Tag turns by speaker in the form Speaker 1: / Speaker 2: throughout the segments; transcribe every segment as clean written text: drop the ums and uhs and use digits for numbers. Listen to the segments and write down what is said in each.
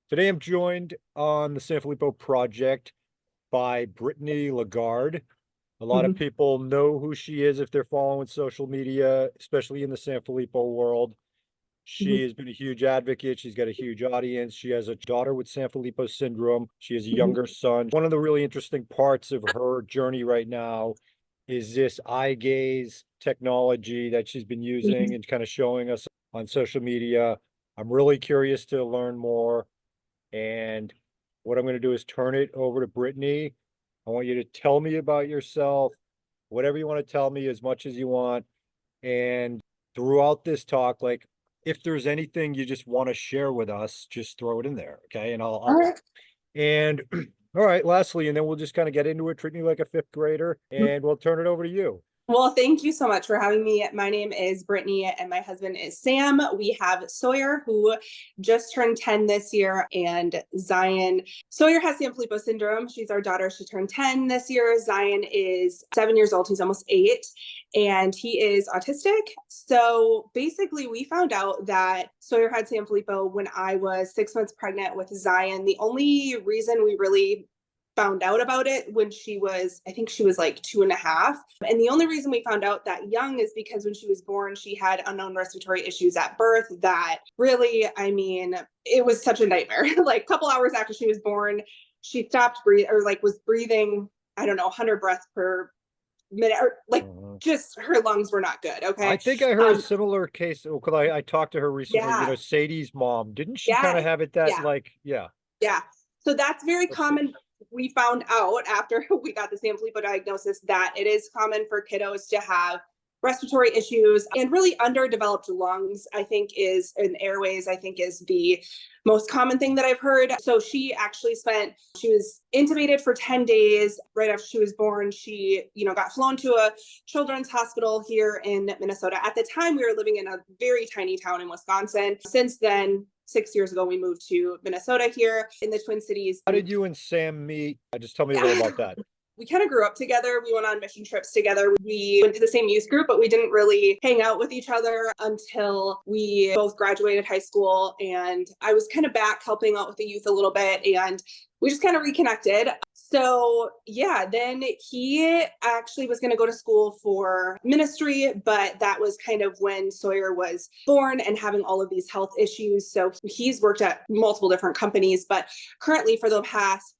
Speaker 1: Today I'm joined on the Sanfilippo project by Brittany Lagarde. A lot of
Speaker 2: Mhm,
Speaker 1: people know who she is if they're following social media, especially in the Sanfilippo world.
Speaker 2: mhm,
Speaker 1: She has been a huge advocate. She's got a huge audience. She has a daughter with Sanfilippo syndrome. She has a
Speaker 2: mhm,
Speaker 1: younger son. One of the really interesting parts of her journey right now is this eye gaze technology that she's been
Speaker 2: mhm.
Speaker 1: using and kind of showing us on social media. I'm really curious to learn more. And what I'm going to do is turn it over to Brittany. I want you to tell me about yourself, whatever you want to tell me, as much as you want. And throughout this talk, like if there's anything you just want to share with us, just throw it in there. Okay. And I'll
Speaker 2: Alright.
Speaker 1: and all right, lastly, and then we'll just kind of get into it, treat me like a fifth grader, and we'll turn it over to you.
Speaker 2: Well, thank you so much for having me. My name is Brittany and my husband is Sam. We have Sawyer, who just turned 10 this year, and Zion. Sawyer has Sanfilippo syndrome. She's our daughter. She turned 10 this year. Zion is 7 years old. He's almost 8, and he is autistic. So basically, we found out that Sawyer had Sanfilippo when I was 6 months pregnant with Zion. The only reason we really found out about it when I think she was like 2.5. And the only reason we found out that young is because when she was born, she had unknown respiratory issues at birth that really, I mean, it was such a nightmare. Like a couple hours after she was born, she stopped breathing or like was breathing, I don't know, 100 breaths per minute or like
Speaker 1: Mhm.
Speaker 2: just her lungs were not good.
Speaker 1: I
Speaker 2: Okay.
Speaker 1: think I heard a
Speaker 2: Um,
Speaker 1: similar case because I talked to her recently,
Speaker 2: yeah,
Speaker 1: Sadie's mom. Didn't she kind
Speaker 2: yeah,
Speaker 1: of have it that
Speaker 2: yeah.
Speaker 1: like, yeah.
Speaker 2: Yeah. So that's very
Speaker 1: Let's see.
Speaker 2: common. We found out after we got the Sanfilippo diagnosis that it is common for kiddos to have respiratory issues and really underdeveloped lungs, I think, is in airways, I think is the most common thing that I've heard. So she was intubated for 10 days right after she was born. She, got flown to a children's hospital here in Minnesota. At the time, we were living in a very tiny town in Wisconsin. Since then, 6 years ago, we moved to Minnesota here in the Twin Cities.
Speaker 1: How did you and Sam meet? Just tell me a little
Speaker 2: Yeah,
Speaker 1: about that.
Speaker 2: we kind of grew up together. We went on mission trips together. We went to the same youth group, but we didn't really hang out with each other until we both graduated high school. And I was kind of back helping out with the youth a little bit. And we just kind of reconnected. So, yeah, then he actually was going to go to school for ministry, but that was kind of when Sawyer was born and having all of these health issues. So, he's worked at multiple different companies, but currently for the past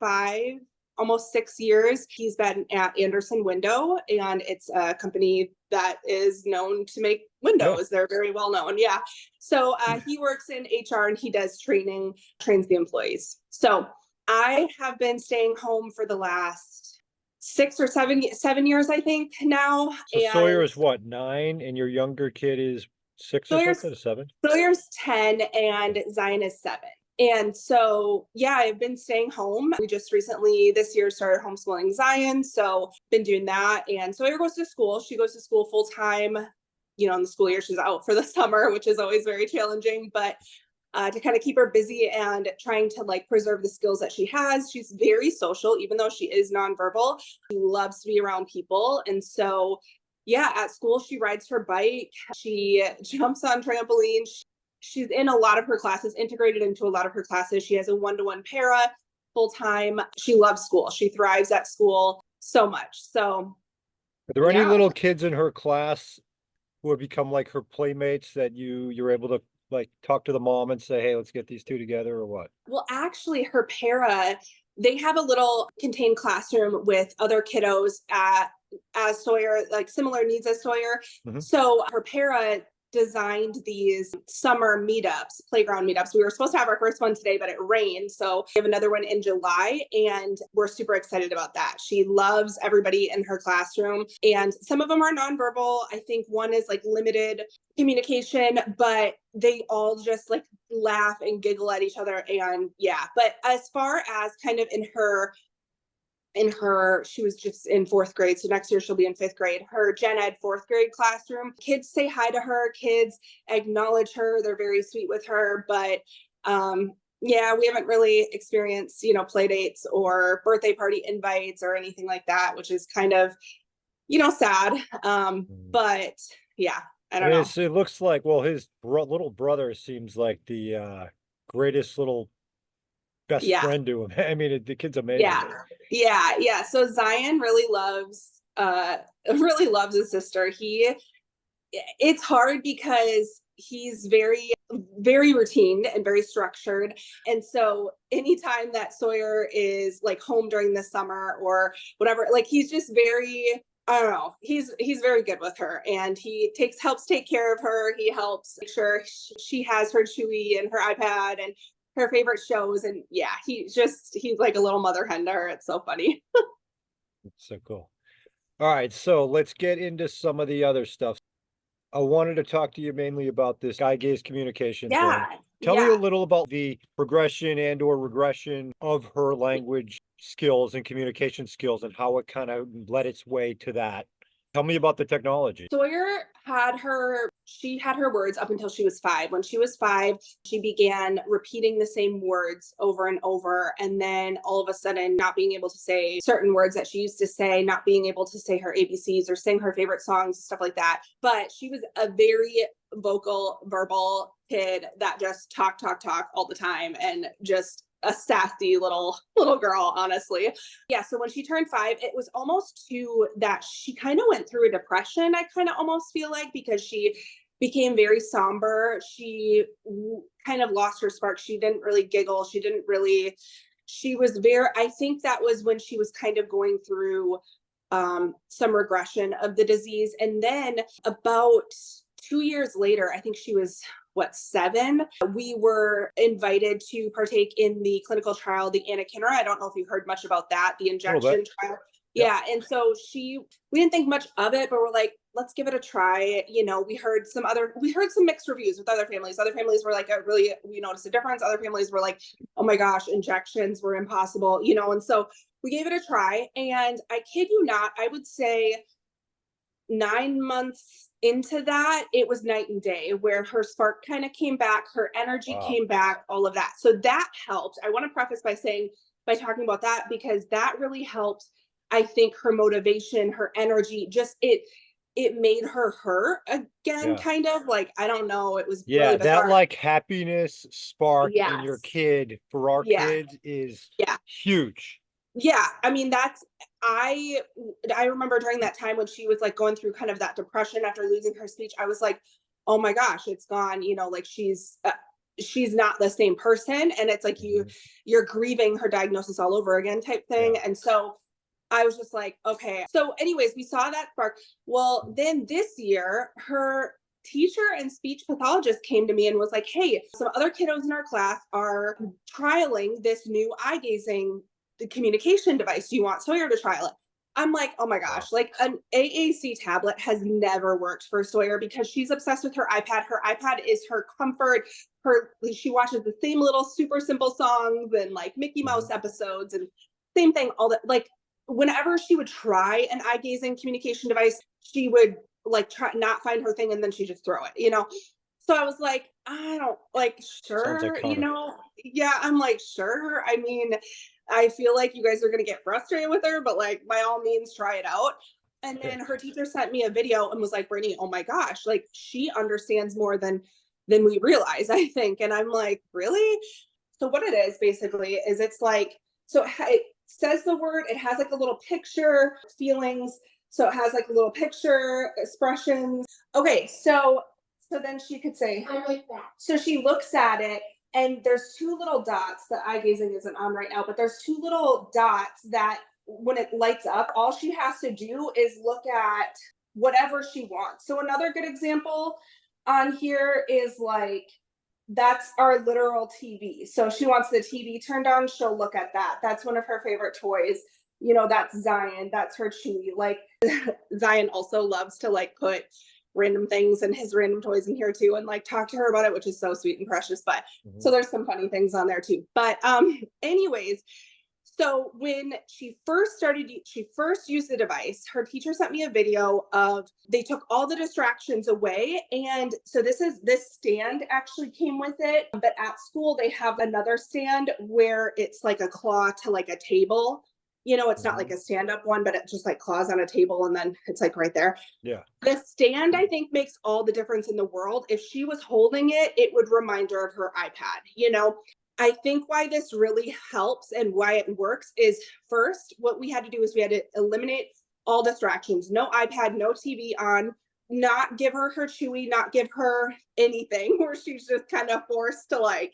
Speaker 2: almost 6 years, he's been at Anderson Window, and it's a company that is known to make
Speaker 1: Yeah.
Speaker 2: windows. They're very well known. Yeah. So he works in HR and he does trains the employees. So I have been staying home for the last 6 or 7 years, I think now.
Speaker 1: So Sawyer
Speaker 2: And
Speaker 1: is what, 9, and your younger kid is 6 or
Speaker 2: Sawyer's
Speaker 1: something, 7?
Speaker 2: Sawyer's 10 and Zion is 7. And so, yeah, I've been staying home. We just recently this year started homeschooling Zion. So, been doing that. And Sawyer goes to school. She goes to school full time. In the school year, she's out for the summer, which is always very challenging. But to kind of keep her busy and trying to like preserve the skills that she has. She's very social, even though she is nonverbal. She loves to be around people. And so, yeah, at school, she rides her bike, she jumps on trampolines. She's in a lot of her classes, integrated into a lot of her classes. She has a one-to-one para full time. She loves school. She thrives at school so much. So,
Speaker 1: Are there any
Speaker 2: yeah.
Speaker 1: little kids in her class who have become like her playmates that you're able to like talk to the mom and say, hey, let's get these two together or what?
Speaker 2: Well, actually, her para, they have a little contained classroom with other kiddos at as Sawyer, like similar needs as Sawyer.
Speaker 1: Hmm.
Speaker 2: So her para designed these summer meetups, playground meetups. We were supposed to have our first one today, but it rained. So we have another one in July, and we're super excited about that. She loves everybody in her classroom, and some of them are nonverbal. I think one is like limited communication, but they all just like laugh and giggle at each other. And yeah, but as far as kind of she was just in fourth grade, so next year she'll be in fifth grade, her gen ed fourth grade classroom, kids say hi to her, kids acknowledge her, they're very sweet with her. But yeah, we haven't really experienced play dates or birthday party invites or anything like that, which is kind of sad. But yeah, I
Speaker 1: I
Speaker 2: don't
Speaker 1: mean,
Speaker 2: know.
Speaker 1: it looks like, well, his little brother seems like the greatest little best
Speaker 2: Yeah.
Speaker 1: friend to him. I mean, the kid's amazing.
Speaker 2: Yeah. Yeah. So Zion really loves his sister. It's hard because he's very routine and very structured. And so anytime that Sawyer is like home during the summer or whatever, like he's just very, I don't know, he's very good with her, and he helps take care of her. He helps make sure she has her Chewy and her iPad and her favorite shows. And yeah, he's like a little mother hen to her. It's so funny.
Speaker 1: It's so cool. All right, so let's get into some of the other stuff. I wanted to talk to you mainly about this eye gaze communication thing.
Speaker 2: Yeah.
Speaker 1: Tell me a
Speaker 2: Yeah.
Speaker 1: little about the progression and or regression of her language skills and communication skills and how it kind of led its way to that. Tell me about the technology.
Speaker 2: Sawyer she had her words up until she was 5. When she was 5, she began repeating the same words over and over. And then all of a sudden, not being able to say certain words that she used to say, not being able to say her ABCs or sing her favorite songs, stuff like that. But she was a very vocal, verbal kid that just talk all the time, and just a sassy little girl, honestly. Yeah, so when she turned 5, it was almost to that she kind of went through a depression, I kind of almost feel like, because she became very somber. She kind of lost her spark. She didn't really giggle. She was very, I think that was when she was kind of going through some regression of the disease. And then about 2 years later, I think she was 7, we were invited to partake in the clinical trial, the anakinra. I don't know if you heard much about that, the
Speaker 1: A little bit.
Speaker 2: injection trial.
Speaker 1: Yep.
Speaker 2: Yeah. And so we didn't think much of it, but we're like, let's give it a try. We heard some mixed reviews with other families. Other families were like, we noticed a difference. Other families were like, oh my gosh, injections were impossible, and so we gave it a try. And I kid you not, I would say 9 months into that, it was night and day, where her spark kind of came back, her energy
Speaker 1: Wow.
Speaker 2: came back, all of that. So that helped. I want to preface by talking about that, because that really helped. I think her motivation, her energy, just it made her again,
Speaker 1: Yeah.
Speaker 2: kind of like, I don't know, it was
Speaker 1: Yeah,
Speaker 2: really
Speaker 1: that
Speaker 2: bizarre.
Speaker 1: like happiness spark in your
Speaker 2: Yes.
Speaker 1: kid for our
Speaker 2: Yeah.
Speaker 1: kids is
Speaker 2: Yeah.
Speaker 1: huge.
Speaker 2: Yeah, I mean, I remember during that time when she was like going through kind of that depression after losing her speech, I was like, oh my gosh, it's gone. Like she's not the same person, and it's like
Speaker 1: Mhm.
Speaker 2: you're grieving her diagnosis all over again, type thing.
Speaker 1: Yeah.
Speaker 2: And so I was just like, okay. So, anyways, we saw that spark. Well, then this year, her teacher and speech pathologist came to me and was like, hey, some other kiddos in our class are trialing this new eye gazing communication device. Do you want Sawyer to trial it? I'm like, oh my gosh,
Speaker 1: Wow.
Speaker 2: like an AAC tablet has never worked for Sawyer, because she's obsessed with her iPad. Her iPad is her comfort. She watches the same little super simple songs and like Mickey Mouse
Speaker 1: Mhm.
Speaker 2: episodes, and same thing, all that. Like whenever she would try an eye gazing communication device, she would like try not find her thing, and then she just throw it. So I was like, I don't like,
Speaker 1: Sounds
Speaker 2: sure,
Speaker 1: iconic.
Speaker 2: yeah, I'm like, sure. I mean, I feel like you guys are going to get frustrated with her, but like, by all means, try it out. And then her teacher sent me a video and was like, Brittany, oh my gosh, like she understands more than we realize, I think. And I'm like, really? So what it is basically is, it's like, so it says the word, it has like a little picture, feelings. So it has like a little picture, expressions. Okay, so then she could say, I like that. So she looks at it, and there's two little dots. The eye gazing isn't on right now, but there's two little dots that when it lights up, all she has to do is look at whatever she wants. So another good example on here is like, that's our literal TV. So she wants the TV turned on, she'll look at that. That's one of her favorite toys. That's Zion, that's her Chewy. Like Zion also loves to like put random things and his random toys in here too, and like talk to her about it, which is so sweet and precious. But so
Speaker 1: Mhm.
Speaker 2: there's some funny things on there too. But anyways, so when she first used the device, her teacher sent me a video of, they took all the distractions away. And so this stand actually came with it. But at school, they have another stand where it's like a claw to like a table. It's not like
Speaker 1: Mhm.
Speaker 2: a stand-up one, but it just like claws on a table, and then it's like right there.
Speaker 1: Yeah.
Speaker 2: The stand, I think, makes all the difference in the world. If she was holding it, it would remind her of her iPad. I think why this really helps and why it works is, first, what we had to do is we had to eliminate all distractions. No iPad, no TV on, not give her her Chewy, not give her anything where she's just kind of forced to like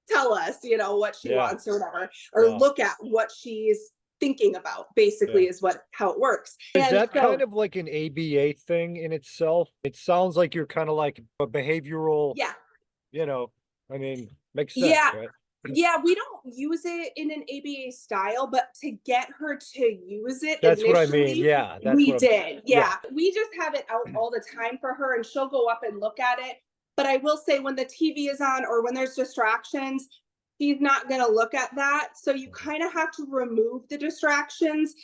Speaker 2: tell us, what she
Speaker 1: Yeah.
Speaker 2: wants or whatever, or
Speaker 1: Wow.
Speaker 2: look at what she's thinking about,
Speaker 1: Yeah.
Speaker 2: basically is how it works.
Speaker 1: Is
Speaker 2: And
Speaker 1: that
Speaker 2: so,
Speaker 1: kind of like an ABA thing in itself? It sounds like you're kind of like a behavioral,
Speaker 2: yeah,
Speaker 1: you know, I mean, makes sense,
Speaker 2: yeah,
Speaker 1: right?
Speaker 2: yeah, we don't use it in an ABA style, but to get her to use it
Speaker 1: That's what I mean.
Speaker 2: initially,
Speaker 1: Yeah, that's
Speaker 2: we
Speaker 1: what I'm,
Speaker 2: did.
Speaker 1: yeah.
Speaker 2: Yeah. We just have it out all the time for her and she'll go up and look at it. But I will say when the TV is on or when there's distractions, she's not going to look at that. So you
Speaker 1: Mhm.
Speaker 2: kind of have to remove the distractions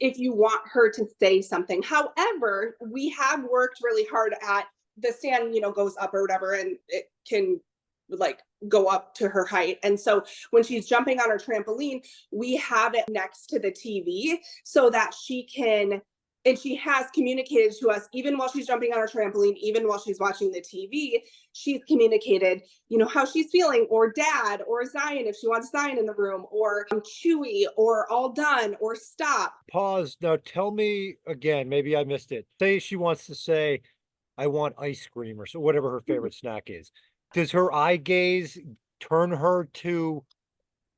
Speaker 2: if you want her to say something. However, we have worked really hard at the stand, goes up or whatever, and it can like go up to her height. And so when she's jumping on her trampoline, we have it next to the TV so that she can, and she has communicated to us, even while she's jumping on her trampoline, even while she's watching the TV, she's communicated, how she's feeling, or dad, or Zion, if she wants Zion in the room, or Chewy, or all done, or stop.
Speaker 1: Pause. Now tell me again, maybe I missed it. Say she wants to say, I want ice cream or so whatever her favorite snack is. Does her eye gaze turn her to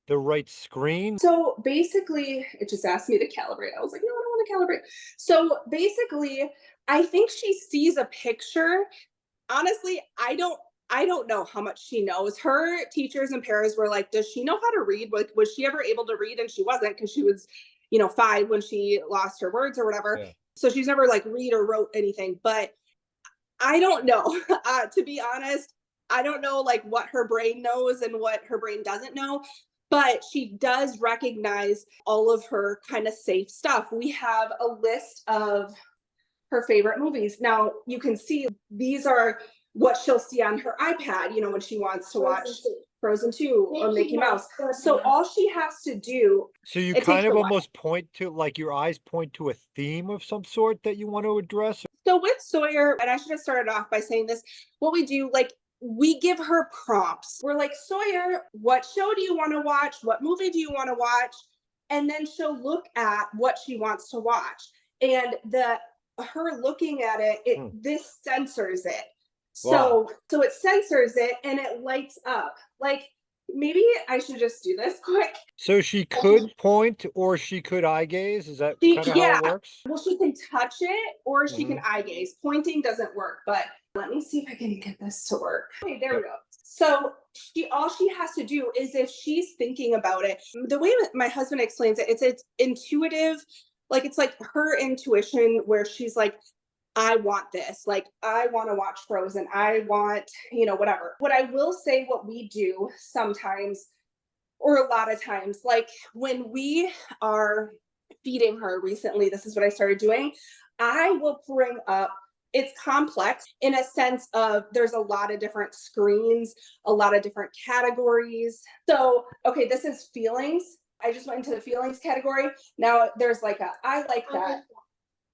Speaker 1: the right screen?
Speaker 2: So basically, it just asked me to calibrate. I was like, no, I don't want to calibrate. So basically, I think she sees a picture. Honestly, I don't know how much she knows. Her teachers and parents were like, does she know how to read? Like, was she ever able to read? And she wasn't, because she was, 5 when she lost her words or whatever.
Speaker 1: Yeah.
Speaker 2: So she's never like read or wrote anything. But I don't know. To be honest, I don't know like what her brain knows and what her brain doesn't know, but she does recognize all of her kind of safe stuff. We have a list of her favorite movies. Now, you can see these are what she'll see on her iPad, when she wants to watch Frozen 2 or Mickey Mouse. So all she has to do,
Speaker 1: So you
Speaker 2: it
Speaker 1: kind
Speaker 2: takes
Speaker 1: of
Speaker 2: a while.
Speaker 1: almost point to like your eyes point to a theme of some sort that you want to address?
Speaker 2: So with Sawyer, and I should have started off by saying this, what we do, like, we give her prompts. We're like, Sawyer, what show do you want to watch? What movie do you want to watch? And then she'll look at what she wants to watch. And her looking at it,
Speaker 1: Hmm.
Speaker 2: this censors it.
Speaker 1: Wow.
Speaker 2: So it censors it and it lights up. Like, maybe I should just do this quick.
Speaker 1: So she could point or she could eye gaze? Is that kind of how
Speaker 2: Yeah.
Speaker 1: it works?
Speaker 2: Well, she can touch it or she can
Speaker 1: Hmm.
Speaker 2: eye gaze. Pointing doesn't work, but let me see if I can get this to work. Okay, there we
Speaker 1: Yep.
Speaker 2: go. So all she has to do is, if she's thinking about it, the way that my husband explains it, it's intuitive. Like, it's like her intuition where she's like, I want this. Like, I want to watch Frozen. I want, whatever. What I will say, what we do sometimes, or a lot of times, like when we are feeding her recently, this is what I started doing. I will bring up, it's complex in a sense of there's a lot of different screens, a lot of different categories. So, okay, this is feelings. I just went into the feelings category. Now there's like I like that.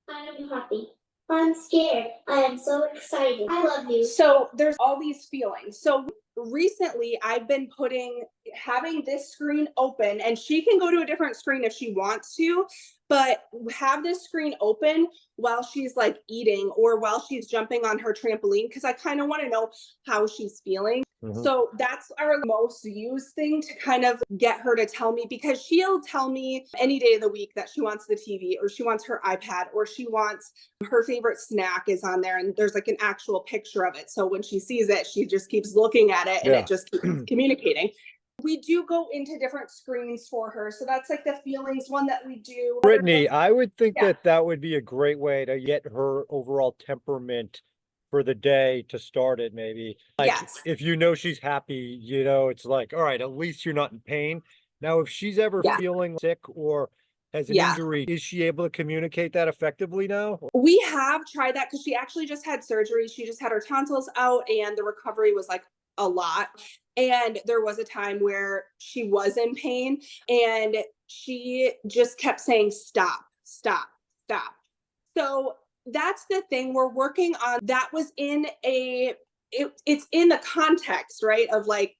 Speaker 3: I am happy. I'm scared. I am so excited. I love you.
Speaker 2: So there's all these feelings. So recently I've been having this screen open, and she can go to a different screen if she wants to, but have this screen open while she's like eating or while she's jumping on her trampoline, because I kind of want to know how she's feeling.
Speaker 1: Mhm.
Speaker 2: So that's our most used thing to kind of get her to tell me, because she'll tell me any day of the week that she wants the TV or she wants her iPad or she wants her favorite snack is on there, and there's like an actual picture of it. So when she sees it, she just keeps looking at it and
Speaker 1: Yeah.
Speaker 2: it just keeps communicating. We do go into different screens for her. So that's like the feelings one that we do.
Speaker 1: Brittany, I would think
Speaker 2: Yeah.
Speaker 1: that that would be a great way to get her overall temperament for the day to start it, maybe. Like,
Speaker 2: Yes.
Speaker 1: if you know she's happy, it's like, all right, at least you're not in pain. Now, if she's ever
Speaker 2: Yeah.
Speaker 1: feeling sick or has an
Speaker 2: Yeah.
Speaker 1: injury, is she able to communicate that effectively now?
Speaker 2: We have tried that because she actually just had surgery. She just had her tonsils out and the recovery was like a lot. And there was a time where she was in pain and she just kept saying, stop, stop, stop. So that's the thing we're working on. That was in it's in the context, right? Of like,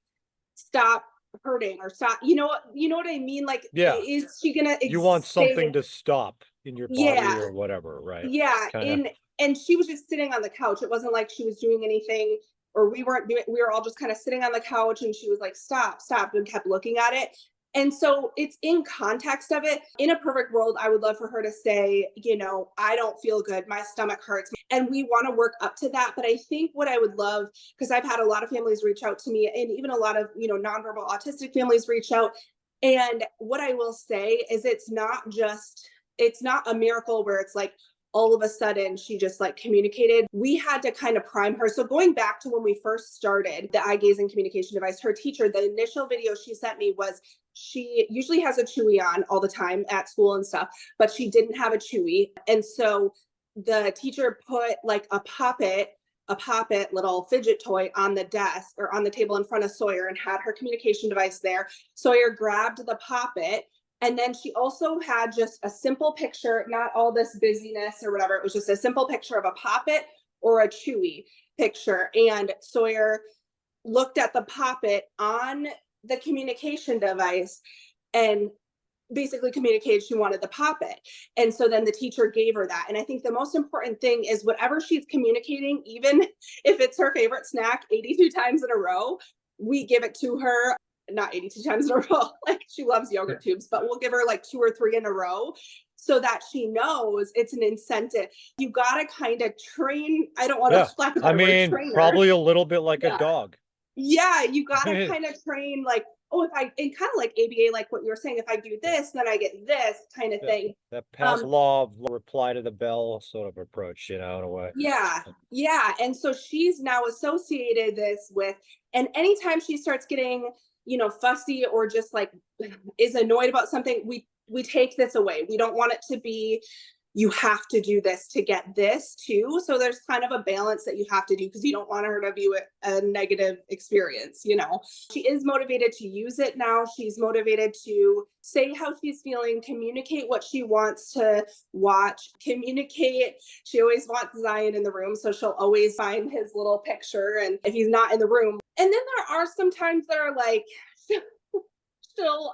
Speaker 2: stop, hurting or stop, you know what I mean? Like,
Speaker 1: Yeah.
Speaker 2: is she gonna
Speaker 1: You want something
Speaker 2: stay?
Speaker 1: to stop in your body
Speaker 2: Yeah,
Speaker 1: or whatever, right?
Speaker 2: yeah,
Speaker 1: Kind of,
Speaker 2: and she was just sitting on the couch. It wasn't like she was doing anything, or we weren't doing, we were all just kind of sitting on the couch, and she was like, "Stop, stop," and kept looking at it. And so it's in context of it. In a perfect world, I would love for her to say, "I don't feel good. My stomach hurts." And we want to work up to that. But I think what I would love, because I've had a lot of families reach out to me, and even a lot of, nonverbal autistic families reach out. And what I will say is it's not a miracle where it's like, all of a sudden she just like communicated. We had to kind of prime her. So going back to when we first started the eye gazing communication device, her teacher, the initial video she sent me was, she usually has a Chewy on all the time at school and stuff, but she didn't have a Chewy. And so the teacher put like a poppet little fidget toy on the desk or on the table in front of Sawyer and had her communication device there. Sawyer grabbed the poppet, and then she also had just a simple picture, not all this busyness or whatever. It was just a simple picture of a poppet or a Chewy picture. And Sawyer looked at the poppet on the communication device and basically communicated she wanted the poppet. And so then the teacher gave her that. And I think the most important thing is whatever she's communicating, even if it's her favorite snack 82 times in a row, we give it to her. Not 82 times in a row, like she loves yogurt tubes, but we'll give her like 2 or 3 in a row so that she knows it's an incentive. You got to kind of train. I don't want to
Speaker 1: yeah.
Speaker 2: lack a
Speaker 1: I
Speaker 2: better word,
Speaker 1: mean,
Speaker 2: trainer.
Speaker 1: probably a little bit like a
Speaker 2: Yeah.
Speaker 1: dog.
Speaker 2: Yeah, you got to kind of train, like, oh, if I, and kind of like ABA, like what you were saying, if I do this, then I get this kind of
Speaker 1: Yeah.
Speaker 2: thing.
Speaker 1: That
Speaker 2: Um,
Speaker 1: Pavlov reply to the bell sort of approach, in a way.
Speaker 2: yeah, yeah. And so she's now associated this with, and anytime she starts getting, fussy or just like is annoyed about something, we take this away. We don't want it to be, you have to do this to get this too. So there's kind of a balance that you have to do, because you don't want her to view it a negative experience. She is motivated to use it now. She's motivated to say how she's feeling, communicate what she wants to watch, communicate. She always wants Zion in the room, so she'll always find his little picture, and if he's not in the room. And then there are some times that are like, she'll,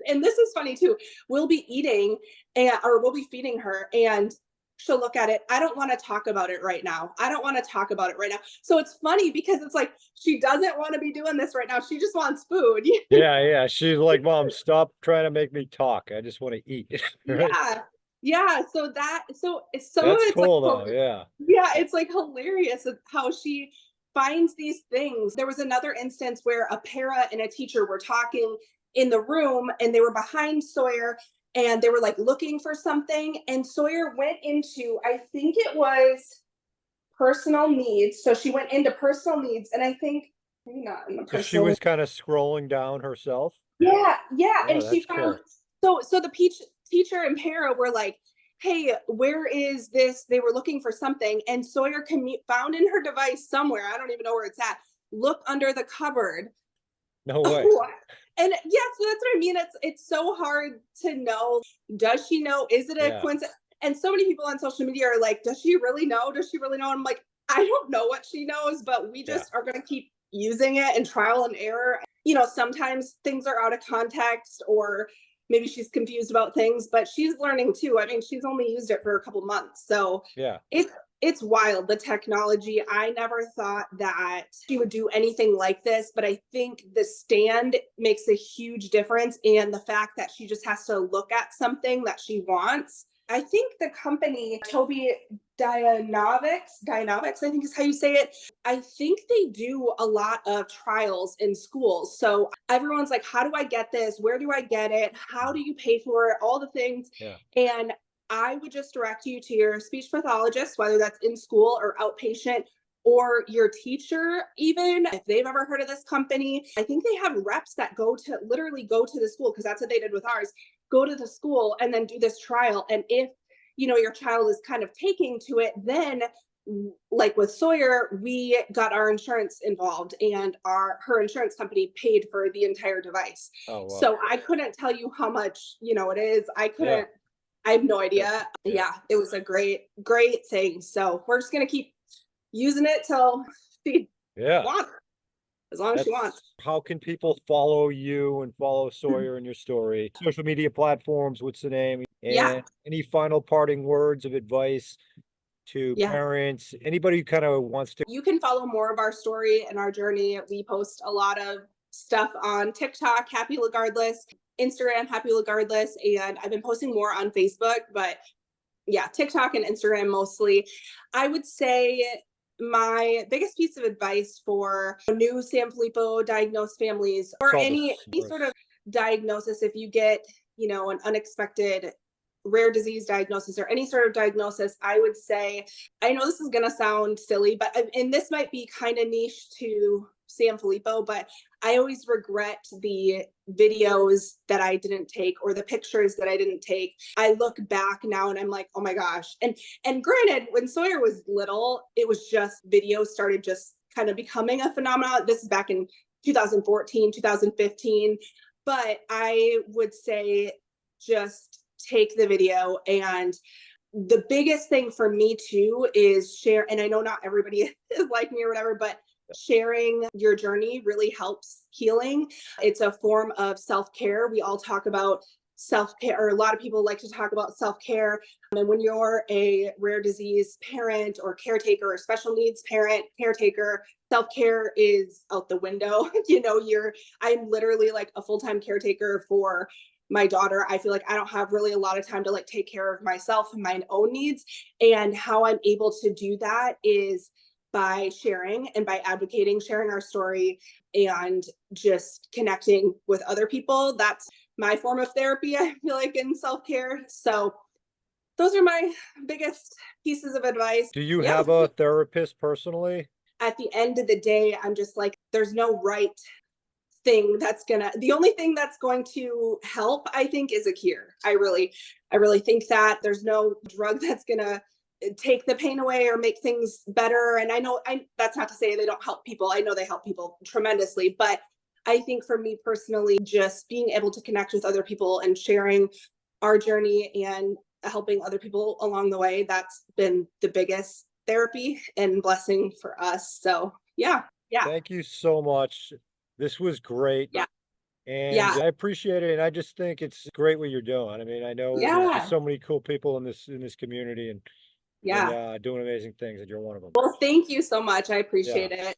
Speaker 2: and this is funny too, we'll be eating or we'll be feeding her, and she'll look at it. I don't want to talk about it right now. I don't want to talk about it right now. So it's funny because it's like, she doesn't want to be doing this right now. She just wants food.
Speaker 1: Yeah. She's like, Mom, stop trying to make me talk. I just want to eat. Right?
Speaker 2: Yeah. Yeah. So some of
Speaker 1: That's
Speaker 2: it's
Speaker 1: cool
Speaker 2: like,
Speaker 1: though. Yeah.
Speaker 2: yeah, it's like hilarious how she finds these things. There was another instance where a para and a teacher were talking in the room, and they were behind Sawyer, and they were like looking for something. And Sawyer went into, I think it was personal needs. So she went into personal needs, and I think maybe not in the
Speaker 1: So she
Speaker 2: personal
Speaker 1: was
Speaker 2: needs.
Speaker 1: kind of scrolling down herself.
Speaker 2: Yeah, yeah.
Speaker 1: Oh,
Speaker 2: And she
Speaker 1: that's
Speaker 2: found,
Speaker 1: cool.
Speaker 2: so the teacher and para were like, "Hey, where is this?" They were looking for something, and Sawyer found in her device somewhere. I don't even know where it's at. Look under the cupboard.
Speaker 1: No way.
Speaker 2: And yeah, so that's what I mean. It's so hard to know. Does she know? Is it a
Speaker 1: Yeah.
Speaker 2: coincidence? And so many people on social media are like, "Does she really know? Does she really know?" And I'm like, I don't know what she knows, but we
Speaker 1: Yeah.
Speaker 2: just are going to keep using it and trial and error. Sometimes things are out of context, or maybe she's confused about things, but she's learning too. I mean, she's only used it for a couple months. So
Speaker 1: Yeah.
Speaker 2: it's wild, the technology. I never thought that she would do anything like this, but I think the stand makes a huge difference. And the fact that she just has to look at something that she wants. I think the company, Toby Dynavox, I think is how you say it. I think they do a lot of trials in schools. So everyone's like, how do I get this? Where do I get it? How do you pay for it? All the things.
Speaker 1: Yeah.
Speaker 2: And I would just direct you to your speech pathologist, whether that's in school or outpatient, or your teacher, even if they've ever heard of this company. I think they have reps that literally go to the school, because that's what they did with ours. Go to the school and then do this trial. And if your child is kind of taking to it, then like with Sawyer, we got our insurance involved, and her insurance company paid for the entire device.
Speaker 1: Oh, wow.
Speaker 2: So I couldn't tell you how much it is.
Speaker 1: Yeah.
Speaker 2: I have no idea. Yeah, it was a great thing. So we're just gonna keep using it till she
Speaker 1: Yeah.
Speaker 2: wants. as long as she wants.
Speaker 1: How can people follow you and follow Sawyer and your story? Social media platforms, what's the name?
Speaker 2: Yeah.
Speaker 1: And any final parting words of advice to
Speaker 2: Yeah.
Speaker 1: parents, anybody who kind of wants to?
Speaker 2: You can follow more of our story and our journey. We post a lot of stuff on TikTok, Happy Regardless, Instagram, Happy Regardless, and I've been posting more on Facebook, but yeah, TikTok and Instagram mostly. I would say my biggest piece of advice for new Sanfilippo diagnosed families or any sort of diagnosis, if you get, an unexpected rare disease diagnosis or any sort of diagnosis, I would say, I know this is going to sound silly, but and this might be kind of niche to Sanfilippo, but I always regret the videos that I didn't take or the pictures that I didn't take. I look back now and I'm like, oh my gosh. And granted, when Sawyer was little, it was just videos started just kind of becoming a phenomenon. This is back in 2014, 2015. But I would say just take the video. And the biggest thing for me too is share. And I know not everybody is like me or whatever, but sharing your journey really helps healing. It's a form of self-care. We all talk about self-care, or a lot of people like to talk about self-care. And when you're a rare disease parent or caretaker or special needs parent, caretaker, self-care is out the window. I'm literally like a full-time caretaker for my daughter. I feel like I don't have really a lot of time to like take care of myself and my own needs. And how I'm able to do that is by sharing and by advocating, sharing our story and just connecting with other people. That's my form of therapy, I feel like, in self-care. So those are my biggest pieces of advice.
Speaker 1: Do you have a therapist personally?
Speaker 2: At the end of the day, I'm just like, there's no right thing the only thing that's going to help, I think, is a cure. I really think that there's no drug that's gonna take the pain away or make things better. And that's not to say they don't help people. I know they help people tremendously, but I think for me personally, just being able to connect with other people and sharing our journey and helping other people along the way, that's been the biggest therapy and blessing for us. So yeah.
Speaker 1: Thank you so much. This was great.
Speaker 2: Yeah.
Speaker 1: And I appreciate it. And I just think it's great what you're doing. I mean, I know there's so many cool people in this community and doing amazing things, and you're one of them.
Speaker 2: Well, thank you so much. I appreciate it.